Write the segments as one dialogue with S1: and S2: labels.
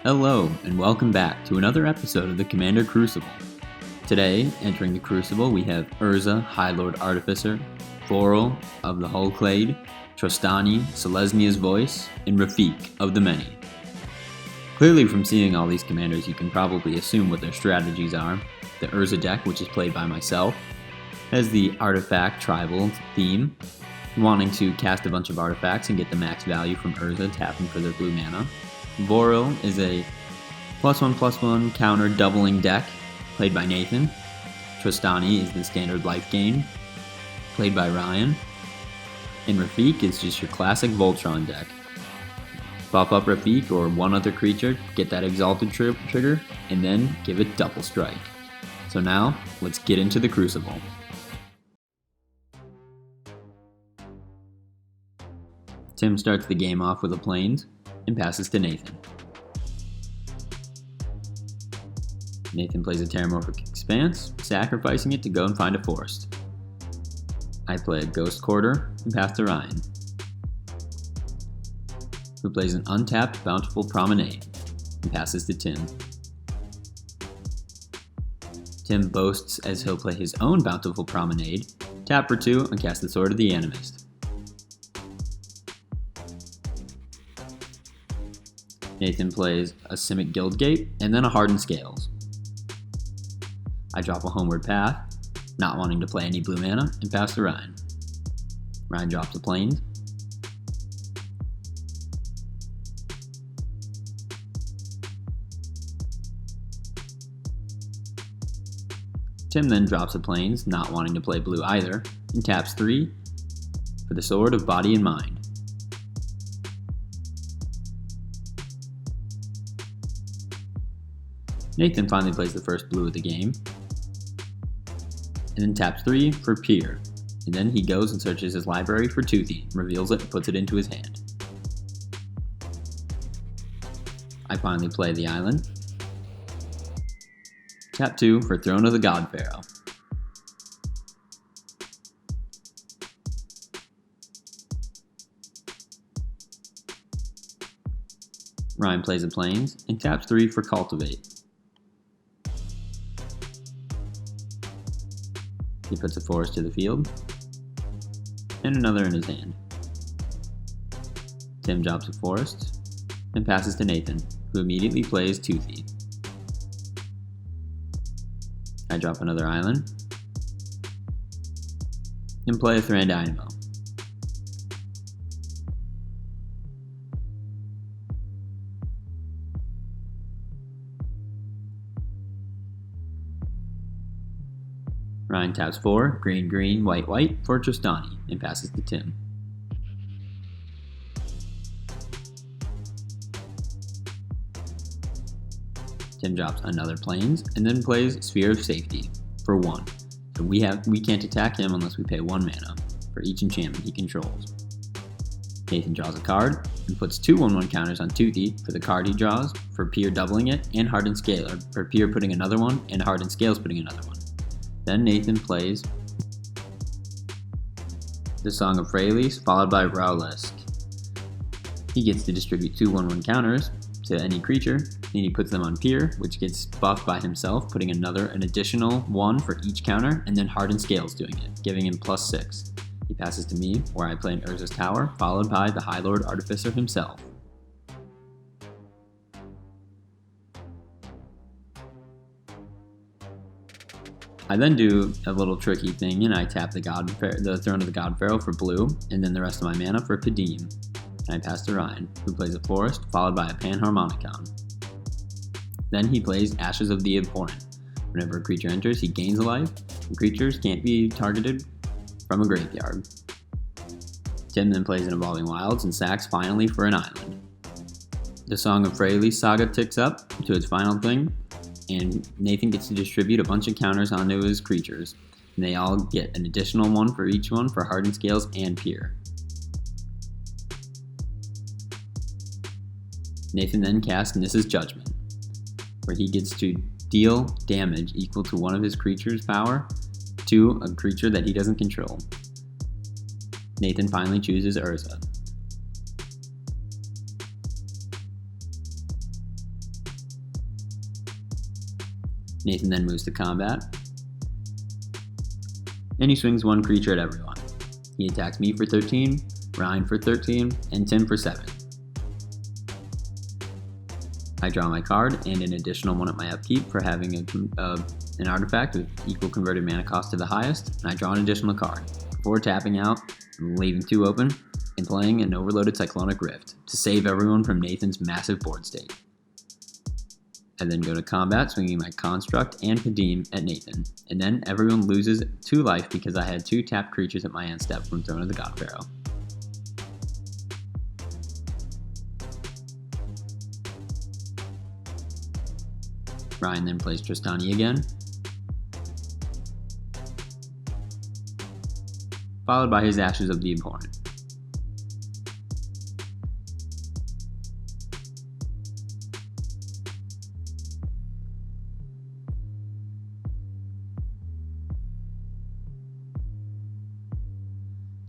S1: Hello, and welcome back to another episode of the Commander Crucible. Today, entering the Crucible, we have Urza, High Lord Artificer, Vorel of the Hull Clade, Trostani, Selesnya's Voice, and Rafiq of the Many. Clearly from seeing all these commanders, you can probably assume what their strategies are. The Urza deck, which is played by myself, has the artifact tribal theme, wanting to cast a bunch of artifacts and get the max value from Urza, tapping for their blue mana. Vorel is a +1/+1 counter doubling deck, played by Nathan. Trostani is the standard life gain, played by Ryan. And Rafiq is just your classic Voltron deck. Buff up Rafiq or one other creature, get that exalted trigger, and then give it double strike. So now, let's get into the Crucible. Tim starts the game off with a Plains and passes to Nathan. Nathan plays a Terramorphic Expanse, sacrificing it to go and find a forest. I play a Ghost Quarter and pass to Ryan, who plays an untapped Bountiful Promenade and passes to Tim. Tim boasts as he'll play his own Bountiful Promenade, tap for 2, and cast the Sword of the Animist. Nathan plays a Simic Guildgate and then a Hardened Scales. I drop a Homeward Path, not wanting to play any blue mana, and pass to Ryan. Ryan drops a Plains. Tim then drops a Plains, not wanting to play blue either, and taps 3 for the Sword of Body and Mind. Nathan finally plays the first blue of the game, and then taps 3 for Pier, and then he goes and searches his library for Toothy, reveals it, and puts it into his hand. I finally play the island, tap 2 for Throne of the God Pharaoh. Ryan plays a Plains, and taps 3 for Cultivate. He puts a forest to the field, and another in his hand. Tim drops a forest, and passes to Nathan, who immediately plays Toothy. I drop another island, and play a Thran Dynamo. Ryan taps 4, green, green, white, white for Trostani, and passes to Tim. Tim drops another Plains, and then plays Sphere of Safety for 1. So we can't attack him unless we pay 1 mana for each enchantment he controls. Nathan draws a card, and puts 2 1/1 counters on Toothy for the card he draws, for Pier doubling it, and Hardened Scale, for Pier putting another one, and Hardened Scales putting another one. Then Nathan plays the Song of Freylease, followed by Raulesk. He gets to distribute 2 1/1 counters to any creature, and he puts them on Pier, which gets buffed by himself, putting an additional 1 for each counter, and then Hardened Scales doing it, giving him +6. He passes to me, where I play an Urza's Tower, followed by the High Lord Artificer himself. I then do a little tricky thing, and I tap the Throne of the God Pharaoh for blue, and then the rest of my mana for Kadim. And I pass to Ryan, who plays a forest, followed by a Panharmonicon. Then he plays Ashes of the Abhorrent. Whenever a creature enters, he gains a life, and creatures can't be targeted from a graveyard. Tim then plays an Evolving Wilds, and sacks finally for an island. The Song of Freylease saga ticks up to its final thing, and Nathan gets to distribute a bunch of counters onto his creatures, and they all get an additional 1 for each one for Hardened Scales and Pier. Nathan then casts Nissa's Judgment, where he gets to deal damage equal to one of his creature's power to a creature that he doesn't control. Nathan finally chooses Urza. Nathan then moves to combat, and he swings one creature at everyone. He attacks me for 13, Ryan for 13, and Tim for 7. I draw my card and an additional one at my upkeep for having an artifact with equal converted mana cost to the highest, and I draw an additional card before tapping out, leaving 2 open, and playing an overloaded Cyclonic Rift to save everyone from Nathan's massive board state. I then go to combat, swinging my Construct and Padim at Nathan, and then everyone loses 2 life because I had 2 tapped creatures at my end step from Throne of the God Pharaoh. Ryan then plays Trostani again, followed by his Ashes of the Abhorrent.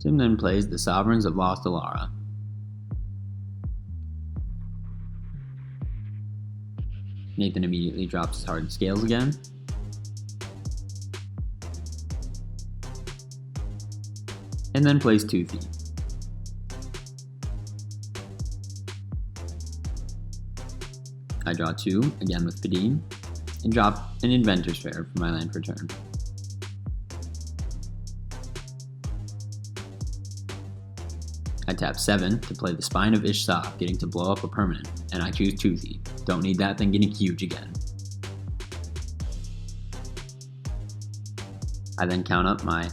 S1: Tim then plays the Sovereigns of Lost Alara. Nathan immediately drops his Hardened Scales again. And then plays 2 Thief. I draw 2, again with Padim, and drop an Inventor's Fair for my land for turn. I tap 7 to play the Spine of Ishsa, getting to blow up a permanent, and I choose 2 Thief. Don't need that thing getting huge again. I then count up my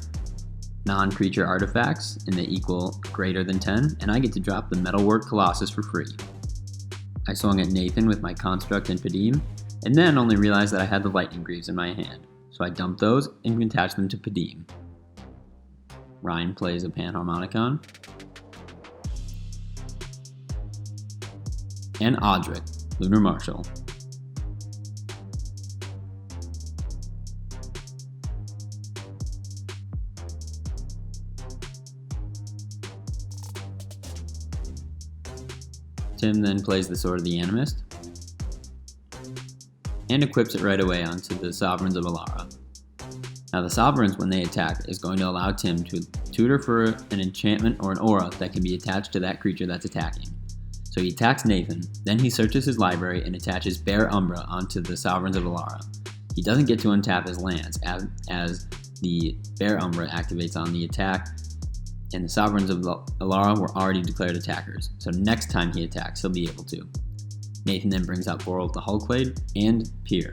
S1: non-creature artifacts in the equal greater than 10, and I get to drop the Metalwork Colossus for free. I swung at Nathan with my Construct and Padim, and then only realized that I had the Lightning Greaves in my hand, so I dumped those and attached them to Padim. Ryan plays a Panharmonicon, and Audric, Lunar Marshal. Tim then plays the Sword of the Animist, and equips it right away onto the Sovereigns of Alara. Now the Sovereigns, when they attack, is going to allow Tim to tutor for an enchantment or an aura that can be attached to that creature that's attacking. So he attacks Nathan, then he searches his library and attaches Bear Umbra onto the Sovereigns of Alara. He doesn't get to untap his lands as the Bear Umbra activates on the attack, and the Sovereigns of Alara were already declared attackers, so next time he attacks, he'll be able to. Nathan then brings out Vorel the Hull Clade and Pier.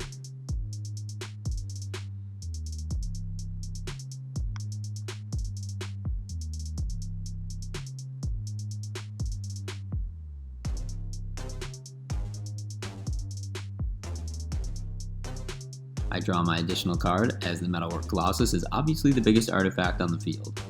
S1: I draw my additional card, as the Metalwork Colossus is obviously the biggest artifact on the field.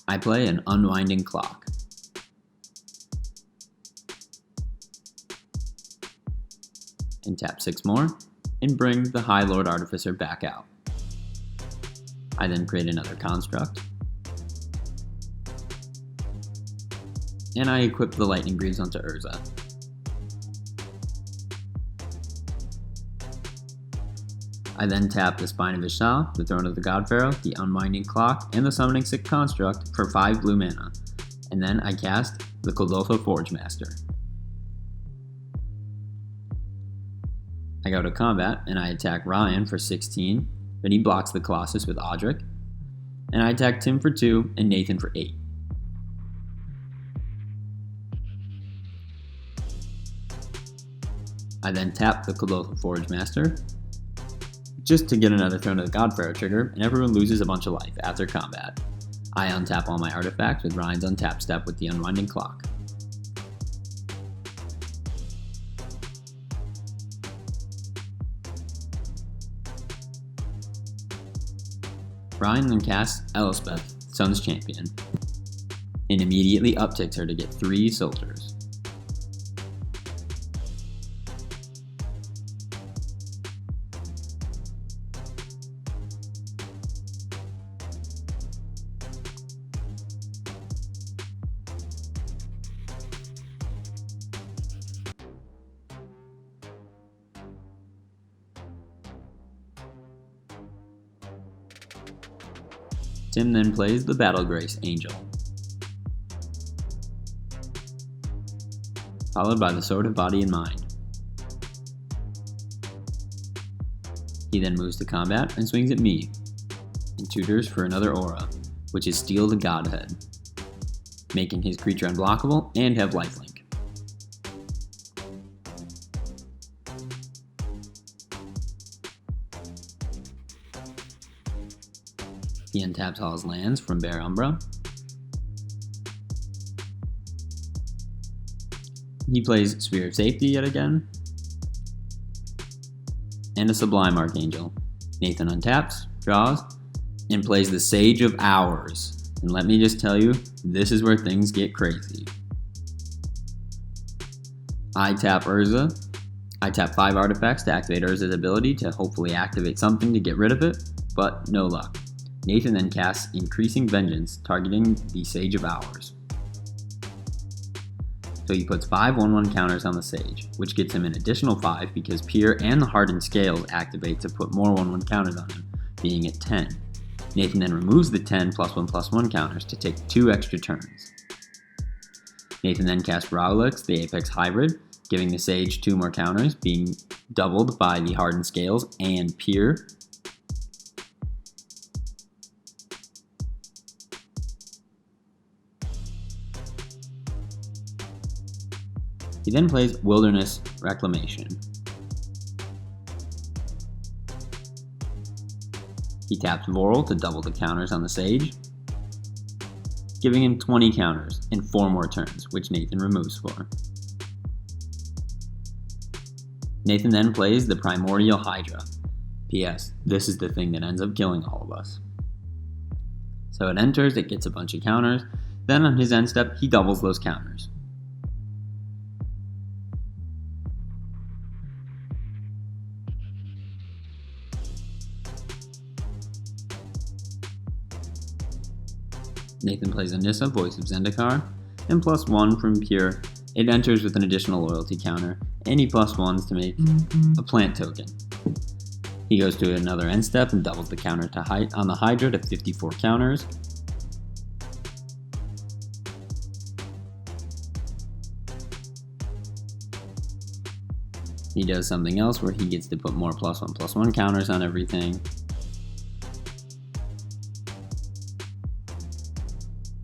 S1: I play an Unwinding Clock. And tap 6 more, and bring the High Lord Artificer back out. I then create another construct, and I equip the Lightning Greaves onto Urza. I then tap the Spine of Ishsa, the Throne of the God Pharaoh, the Unwinding Clock, and the Summoning Sick Construct for 5 blue mana, and then I cast the Kodoltho Forge Master. I go to combat, and I attack Ryan for 16, but he blocks the Colossus with Audric, and I attack Tim for 2 and Nathan for 8. I then tap the Kodoltho Forge Master, just to get another Throne of the God Pharaoh trigger, and everyone loses a bunch of life after combat. I untap all my artifacts with Ryan's untap step with the Unwinding Clock. Ryan then casts Elspeth, Sun's Champion, and immediately upticks her to get 3 soldiers. Tim then plays the Battle Grace Angel, followed by the Sword of Body and Mind. He then moves to combat and swings at me, and tutors for another aura, which is Steel the Godhead, making his creature unblockable and have lifelink. He untaps all his lands from Bear Umbra. He plays Sphere of Safety yet again, and a Sublime Archangel. Nathan untaps, draws, and plays the Sage of Hours. And let me just tell you, this is where things get crazy. I tap Urza. I tap 5 artifacts to activate Urza's ability to hopefully activate something to get rid of it, but no luck. Nathan then casts Increasing Vengeance, targeting the Sage of Hours. So he puts 5 1/1 counters on the Sage, which gets him an additional 5 because Peer and the Hardened Scales activate to put more 1/1 counters on him, being at 10. Nathan then removes the 10 +1/+1 counters to take 2 extra turns. Nathan then casts Rowlix, the Apex Hybrid, giving the Sage 2 more counters, being doubled by the Hardened Scales and Peer. He then plays Wilderness Reclamation. He taps Vorel to double the counters on the Sage, giving him 20 counters and 4 more turns, which Nathan removes for. Nathan then plays the Primordial Hydra. P.S. This is the thing that ends up killing all of us. So it enters, it gets a bunch of counters, then on his end step, he doubles those counters. Nathan plays Anissa, Voice of Zendikar, and +1 from Pure. It enters with an additional loyalty counter, and he +1s to make a plant token. He goes to another end step and doubles the counter on the Hydra to 54 counters. He does something else where he gets to put more +1/+1 counters on everything.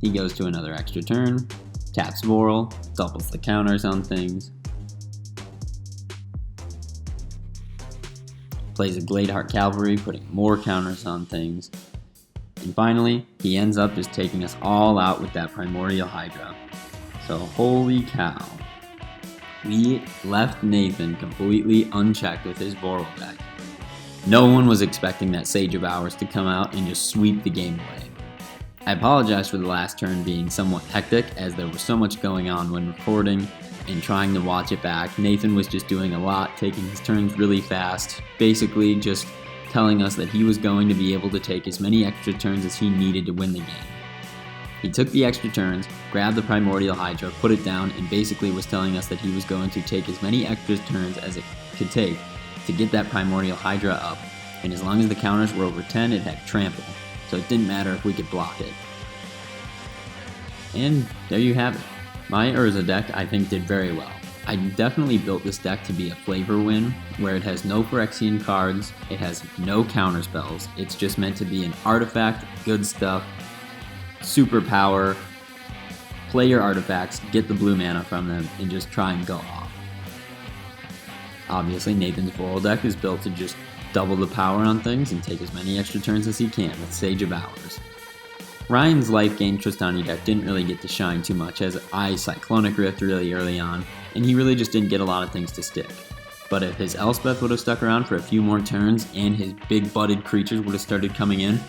S1: He goes to another extra turn, taps Vorel, doubles the counters on things, plays a Gladeheart Cavalry, putting more counters on things, and finally, he ends up just taking us all out with that Primordial Hydra. So holy cow. We left Nathan completely unchecked with his Vorel deck. No one was expecting that Sage of Hours to come out and just sweep the game away. I apologize for the last turn being somewhat hectic, as there was so much going on when recording and trying to watch it back. Nathan was just doing a lot, taking his turns really fast, basically just telling us that he was going to be able to take as many extra turns as he needed to win the game. He took the extra turns, grabbed the Primordial Hydra, put it down, and basically was telling us that he was going to take as many extra turns as it could take to get that Primordial Hydra up, and as long as the counters were over 10, it had Trample. So it didn't matter if we could block it. And there you have it. My Urza deck, I think, did very well. I definitely built this deck to be a flavor win, where it has no Phyrexian cards, it has no counter spells, it's just meant to be an artifact, good stuff, superpower, play your artifacts, get the blue mana from them, and just try and go off. Obviously, Nathan's Vorel deck is built to just double the power on things and take as many extra turns as he can with Sage of Hours. Ryan's life gain Trostani deck didn't really get to shine too much, as I Cyclonic Rift really early on, and he really just didn't get a lot of things to stick. But if his Elspeth would have stuck around for a few more turns and his big butted creatures would have started coming in,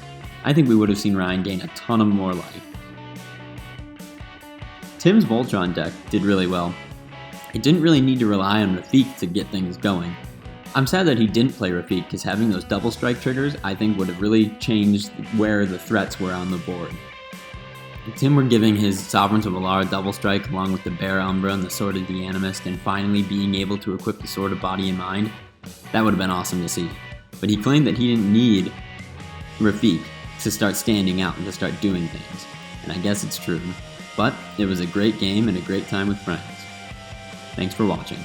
S1: I think we would have seen Ryan gain a ton of more life. Tim's Voltron deck did really well. It didn't really need to rely on Rafiq to get things going. I'm sad that he didn't play Rafiq, because having those double strike triggers I think would have really changed where the threats were on the board. If Tim were giving his Sovereigns of Alara double strike along with the Bear Umbra and the Sword of the Animist and finally being able to equip the Sword of Body and Mind, that would have been awesome to see. But he claimed that he didn't need Rafiq to start standing out and to start doing things. And I guess it's true. But it was a great game and a great time with friends. Thanks for watching.